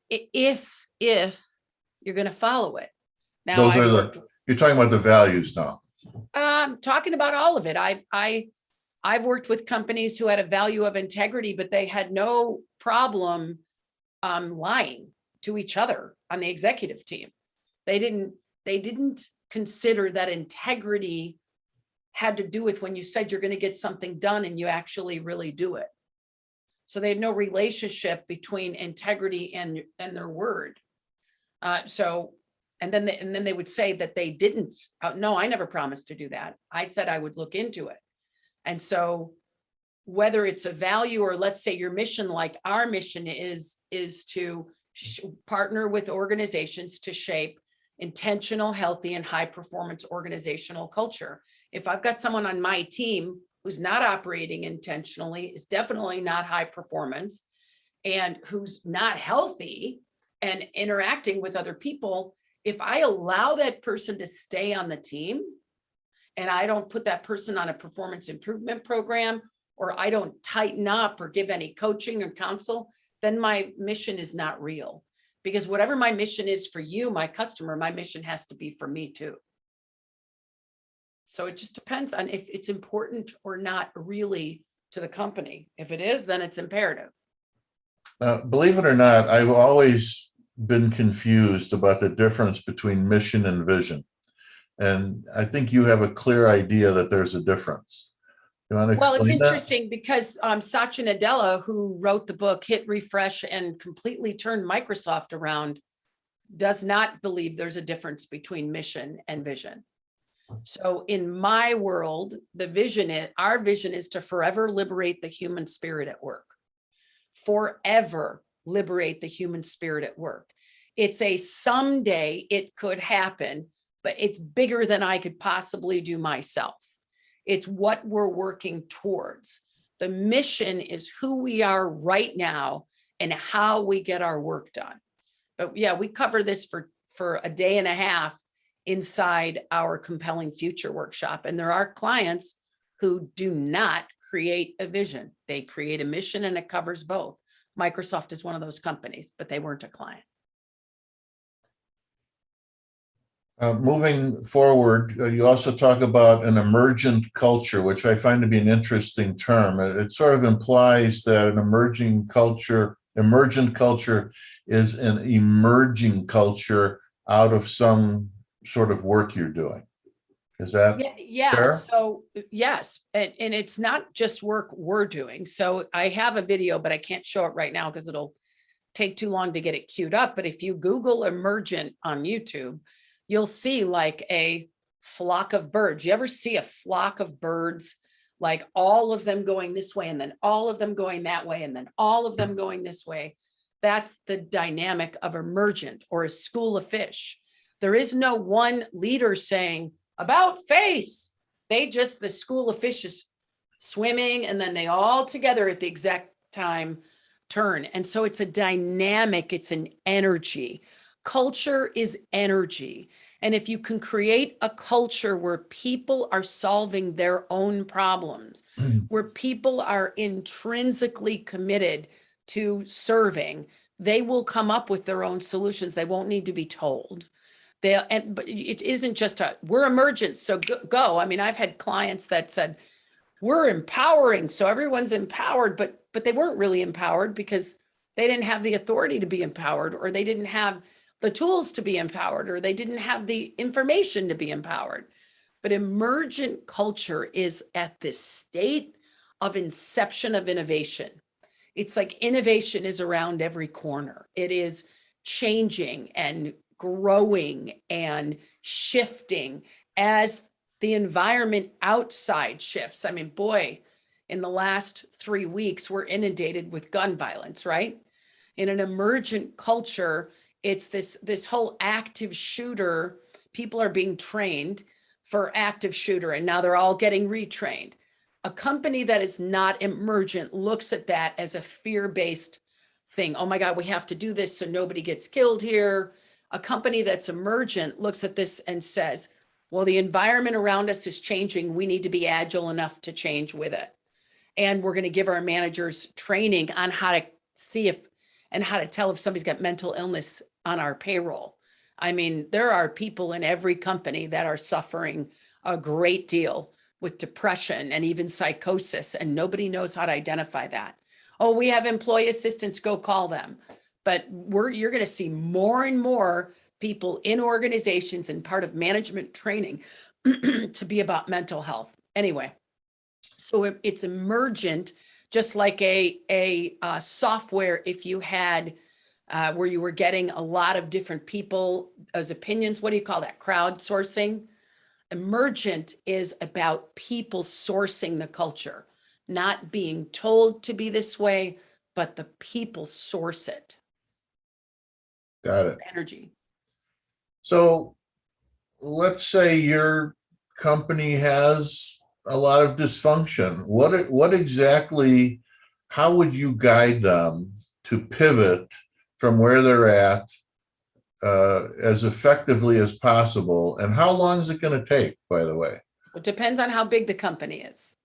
if you're going to follow it. Now, Those are you're talking about the values now. I'm talking about all of it. I've worked with companies who had a value of integrity, but they had no problem lying to each other on the executive team. They didn't consider that integrity had to do with when you said you're going to get something done and you actually really do it. So they had no relationship between integrity and their word. And then they would say that they didn't. No, I never promised to do that. I said I would look into it. And so whether it's a value or let's say your mission, like our mission is to partner with organizations to shape intentional, healthy, and high performance organizational culture. If I've got someone on my team who's not operating intentionally, is definitely not high performance, and who's not healthy and interacting with other people, if I allow that person to stay on the team and I don't put that person on a performance improvement program, or I don't tighten up or give any coaching or counsel, then my mission is not real. Because whatever my mission is for you, my customer, my mission has to be for me too. So it just depends on if it's important or not really to the company. If it is, then it's imperative. Believe it or not, I've always been confused about the difference between mission and vision. And I think you have a clear idea that there's a difference. You want to explain Well, it's that? interesting because Satya Nadella, who wrote the book Hit Refresh and completely turned Microsoft around, does not believe there's a difference between mission and vision. So in my world, our vision is to forever liberate the human spirit at work. Forever liberate the human spirit at work. It's a someday it could happen, but it's bigger than I could possibly do myself. It's what we're working towards. The mission is who we are right now and how we get our work done. But yeah, we cover this for a day and a half inside our Compelling Future workshop. And there are clients who do not create a vision. They create a mission and it covers both. Microsoft is one of those companies, but they weren't a client. Moving forward, you also talk about an emergent culture, which I find to be an interesting term. It sort of implies that an emergent culture is an emerging culture out of some sort of work you're doing. Is that fair? So yes, and it's not just work we're doing. So I have a video, but I can't show it right now because it'll take too long to get it queued up. But if you Google Emergent on YouTube, you'll see like a flock of birds. You ever see a flock of birds, like all of them going this way and then all of them going that way and then all of them going this way? That's the dynamic of Emergent, or a school of fish. There is no one leader saying about face. The school of fish is swimming and then they all together at the exact time turn. And so it's a dynamic, it's an energy. Culture is energy. And if you can create a culture where people are solving their own problems, where people are intrinsically committed to serving, they will come up with their own solutions. They won't need to be told. But it isn't just we're emergent, so go. I mean, I've had clients that said, we're empowering, so everyone's empowered, but they weren't really empowered because they didn't have the authority to be empowered, or they didn't have the tools to be empowered, or they didn't have the information to be empowered. But emergent culture is at this state of inception of innovation. It's like innovation is around every corner. It is changing and growing and shifting as the environment outside shifts. I mean, boy, in the last 3 weeks, we're inundated with gun violence, right? In an emergent culture, it's this whole active shooter. People are being trained for active shooter, and now they're all getting retrained. A company that is not emergent looks at that as a fear-based thing. Oh my God, we have to do this so nobody gets killed here. A company that's emergent looks at this and says, well, the environment around us is changing. We need to be agile enough to change with it. And we're going to give our managers training on how to see if and how to tell if somebody's got mental illness on our payroll. I mean, there are people in every company that are suffering a great deal with depression and even psychosis, and nobody knows how to identify that. Oh, we have employee assistants, go call them. But you're going to see more and more people in organizations and part of management training to be about mental health. Anyway, so it's emergent, just like a software. If you had where you were getting a lot of different people as opinions, what do you call that? Crowdsourcing. Emergent is about people sourcing the culture, not being told to be this way, but the people source it. Got it. Energy. So let's say your company has a lot of dysfunction. What exactly, how would you guide them to pivot from where they're at as effectively as possible? And how long is it going to take, by the way? It depends on how big the company is.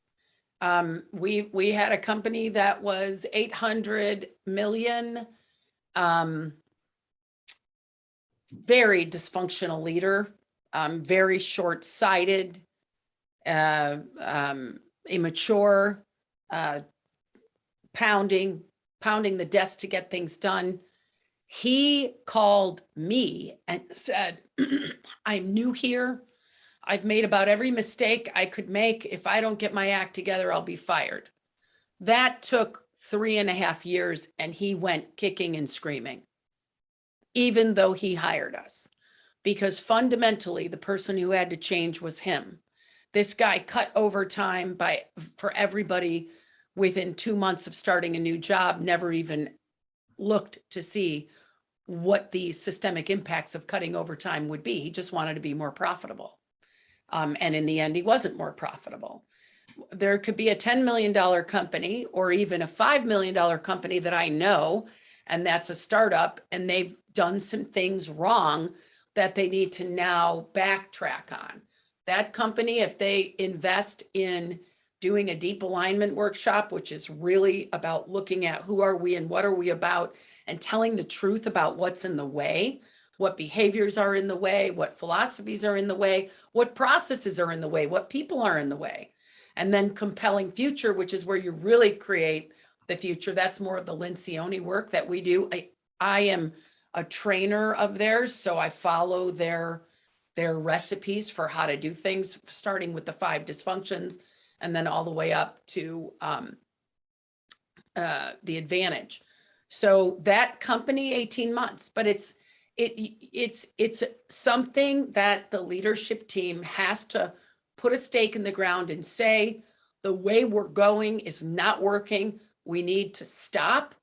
We had a company that was 800 million, very dysfunctional leader, very short-sighted, immature, pounding the desk to get things done. He called me and said, I'm new here. I've made about every mistake I could make. If I don't get my act together, I'll be fired. That took 3.5 years, and he went kicking and screaming, even though he hired us, because fundamentally the person who had to change was him. This guy cut overtime for everybody within 2 months of starting a new job, never even looked to see what the systemic impacts of cutting overtime would be. He just wanted to be more profitable. And in the end, he wasn't more profitable. There could be a $10 million company or even a $5 million company that I know, and that's a startup, and they've done some things wrong that they need to now backtrack on. That company, if they invest in doing a deep alignment workshop, which is really about looking at who are we and what are we about, and telling the truth about what's in the way, what behaviors are in the way, what philosophies are in the way, what processes are in the way, what people are in the way, and then compelling future, which is where you really create the future. That's more of the Lencioni work that we do. I am a trainer of theirs, so I follow their recipes for how to do things, starting with the 5 dysfunctions and then all the way up to the advantage. So that company, 18 months, but it's something that the leadership team has to put a stake in the ground and say, the way we're going is not working. We need to stop.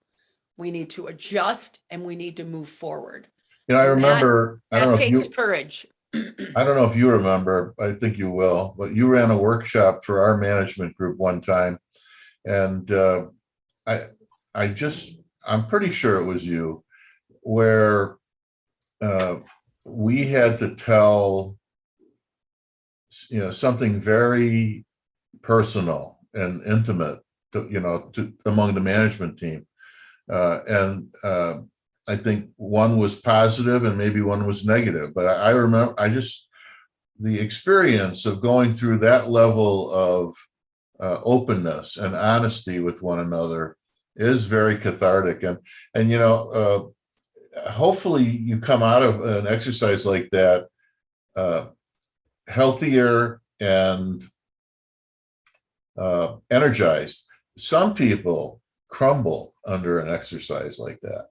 We need to adjust, and we need to move forward. I remember, that takes courage. I don't know if you remember, I think you will, but you ran a workshop for our management group one time. And I'm pretty sure it was you, where we had to tell, something very personal and intimate among the management team. I think one was positive and maybe one was negative, but I remember the experience of going through that level of openness and honesty with one another is very cathartic. And hopefully you come out of an exercise like that healthier and energized. Some people crumble under an exercise like that.